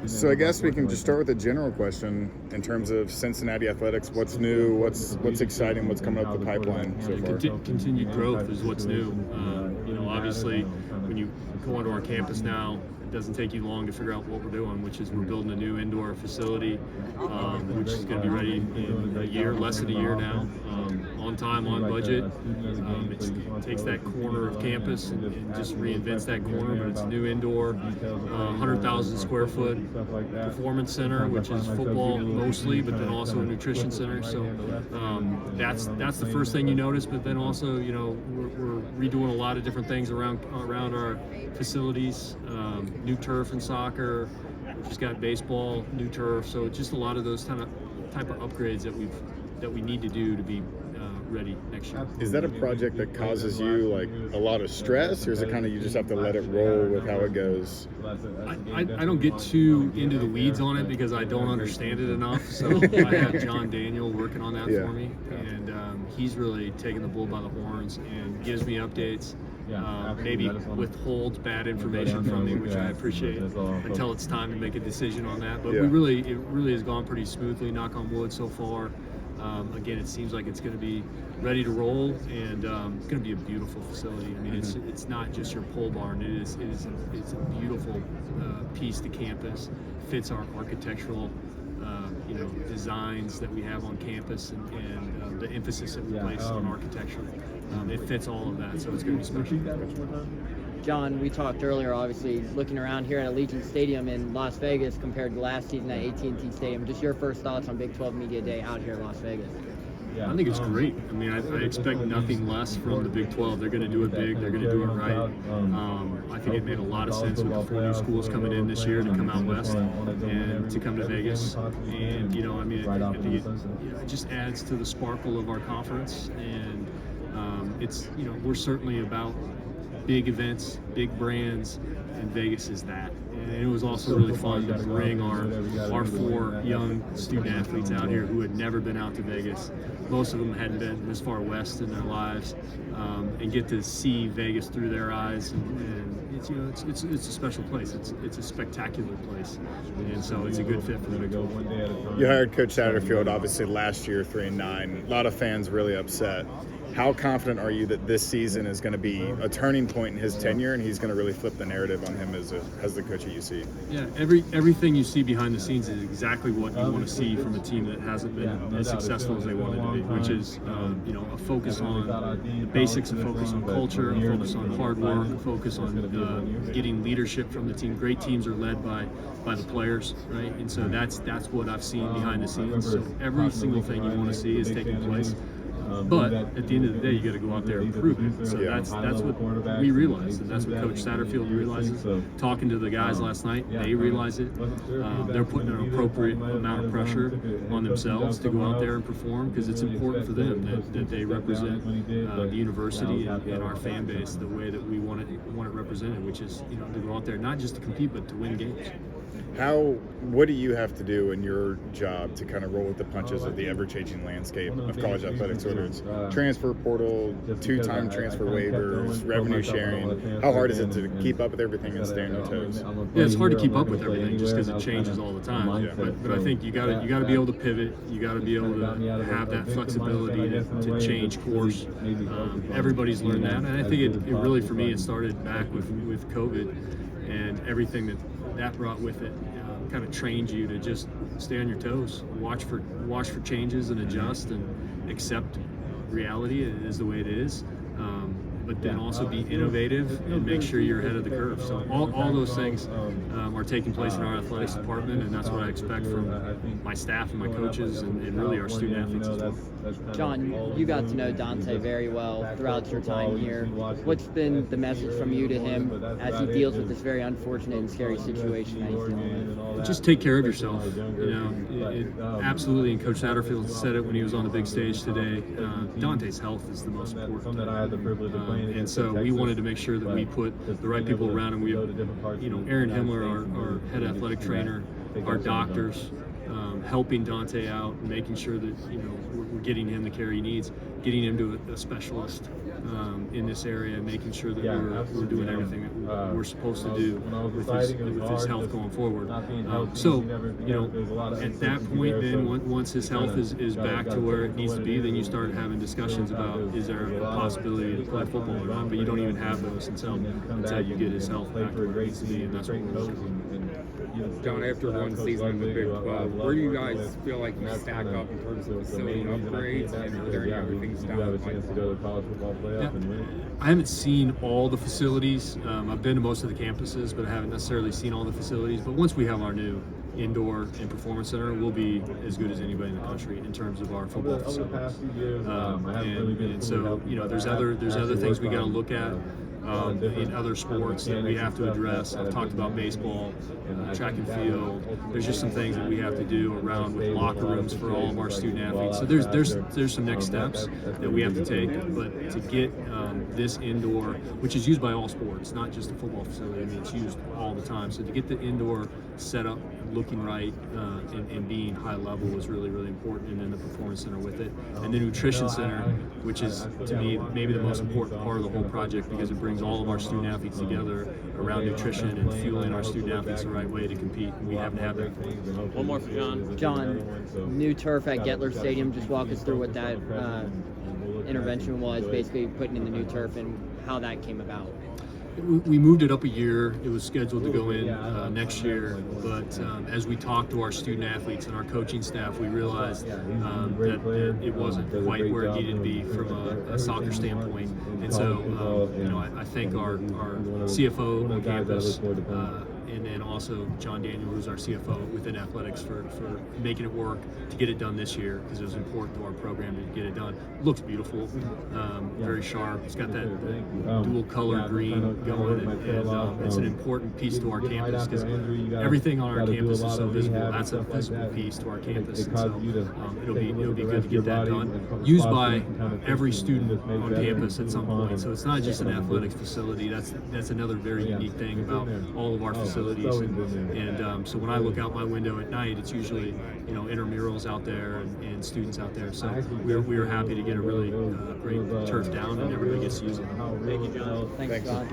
So I guess we can just start with a general question in terms of Cincinnati athletics. What's new? What's exciting? What's coming up the pipeline so far? Continued growth is what's new. Obviously, when you go onto our campus now, it doesn't take you long to figure out what we're doing, which is we're building a new indoor facility, which is going to be ready in a year, less than a year now, on time, on budget. It takes that corner of campus and just reinvents that corner, but it's a new indoor, 100,000 square foot performance center, which is football mostly, but then also a nutrition center. So that's the first thing you notice. But then also, we're redoing a lot of different things around our facilities. New turf and soccer. We've just got baseball, new turf. So just a lot of those type of upgrades that we need to do to be ready next year. Is that a project that causes you like a lot of stress, or is it kind of you just have to let it roll with how it goes? I don't get too into the weeds on it because I don't understand it enough. So I have John Daniel working on that for me, and he's really taking the bull by the horns and gives me updates. Maybe withholds bad information from me, which I appreciate, until it's time to make a decision on that. But it really has gone pretty smoothly, knock on wood, so far. Again, it seems like it's going to be ready to roll, and it's going to be a beautiful facility. I mean, it's not just your pole barn. It's a beautiful piece to campus. Fits our architectural designs that we have on campus, and the emphasis that we place on architecture. It fits all of that, so it's going to be special. John, we talked earlier, obviously, looking around here at Allegiant Stadium in Las Vegas compared to last season at AT&T Stadium. Just your first thoughts on Big 12 Media Day out here in Las Vegas. I think it's great. I mean, I expect nothing less from the Big 12. They're going to do it big. They're going to do it right. I think it made a lot of sense with the 4 new schools coming in this year to come out west and to come to Vegas. And, I think it just adds to the sparkle of our conference. And we're certainly about big events, big brands, and Vegas is that. And it was also really fun to bring our 4 young student athletes out here who had never been out to Vegas. Most of them hadn't been this far west in their lives, and get to see Vegas through their eyes. And it's a special place. It's a spectacular place, and so it's a good fit for the Big 12. You hired Coach Satterfield, obviously last year, 3-9. A lot of fans really upset. How confident are you that this season is going to be a turning point in his tenure, and he's going to really flip the narrative on him as the coach at UC? Yeah, everything you see behind the scenes is exactly what you want to see from a team that hasn't been as successful as they wanted to be, which is a focus on basics, a focus on culture, a focus on hard work, a focus on getting leadership from the team. Great teams are led by the players, right? And so that's what I've seen behind the scenes. So every single thing you want to see is taking place. But at the end of the day, you got to go out there and prove it. So that's what we realize, and that's what Coach Satterfield realizes. Talking to the guys last night, they realize it. They're putting an appropriate amount of pressure on themselves to go out there and perform, because it's important for them that they represent the university and our fan base the way that we want it represented, which is to go out there not just to compete but to win games. What do you have to do in your job to kind of roll with the punches of the ever-changing landscape of college athletics, whether it's transfer portal, 2-time transfer waivers, revenue sharing? How hard is it to keep up with everything and stay on your toes? Yeah, it's hard to keep up with everything just because it changes all the time. But I think you got to be able to pivot. You got to be able to have that flexibility to change course. Everybody's learned that, and I think it really, for me, it started back with COVID and everything that brought with it. Kind of trained you to just stay on your toes, watch for changes and adjust and accept reality is the way it is, but then also be innovative and make sure you're ahead of the curve. So all those things are taking place in our athletics department, and that's what I expect from my staff and my coaches and really our student athletes as well. John, you got to know Dante very well throughout your time here. What's been the message from you to him as he deals with this very unfortunate and scary situation that he's dealing with? Just take care of yourself. Absolutely, and Coach Satterfield said it when he was on the big stage today. Dante's health is the most important. And so we wanted to make sure that we put the right people around him. We have, Aaron Himmler, our head athletic trainer, our doctors, helping Dante out, and making sure that we're getting him the care he needs, getting him to a specialist in this area, making sure that we're doing everything that we're supposed to do with his health going forward. So at that point, then once his health is back to where it needs to be, then you start having discussions about, is there a possibility to play football or not? But you don't even have those until you get his health back to where it needs to be, and that's what we're working on. John, after one season in the Big 12, where do you guys feel like you stack up in terms of facility upgrades, and are there any other things down the pipeline? I haven't seen all the facilities. I've been to most of the campuses, but I haven't necessarily seen all the facilities. But once we have our new indoor and performance center, we'll be as good as anybody in the country in terms of our football facilities. And so there's other things we got to look at. In other sports that we have to address. I've talked about baseball, track and field. There's just some things that we have to do around with locker rooms for all of our student athletes. So there's some next steps that we have to take. But to get this indoor, which is used by all sports, not just a football facility, I mean, it's used all the time. So to get the indoor set up, looking right, and being high level is really, really important. And then the performance center with it, and the nutrition center, which is to me maybe the most important part of the whole project, because it brings all of our student athletes together around nutrition and fueling our student athletes the right way to compete. And we haven't had that. One more for John. John, new turf at Gettler Stadium. Just walk us through what that intervention was, basically putting in the new turf, and how that came about. We moved it up a year. It was scheduled to go in next year, but as we talked to our student athletes and our coaching staff, we realized that it wasn't quite where it needed to be from a soccer standpoint. And so, I thank our CFO on campus, and then also John Daniel, who's our CFO within athletics, for making it work to get it done this year, because it was important to our program to get it done. It looks beautiful, very sharp. It's got that dual color green going, and it's an important piece to our campus, because everything on our campus is so visible. That's a visible piece to our campus, and so it'll be good to get that done. Used by every student on campus at some point, so it's not just an athletics facility. That's another very unique thing about all of our facilities. And so when I look out my window at night, it's usually intramurals out there and students out there. So we're happy to get a really great turf down, and everybody gets to use it. Thank you, John. Thanks, John.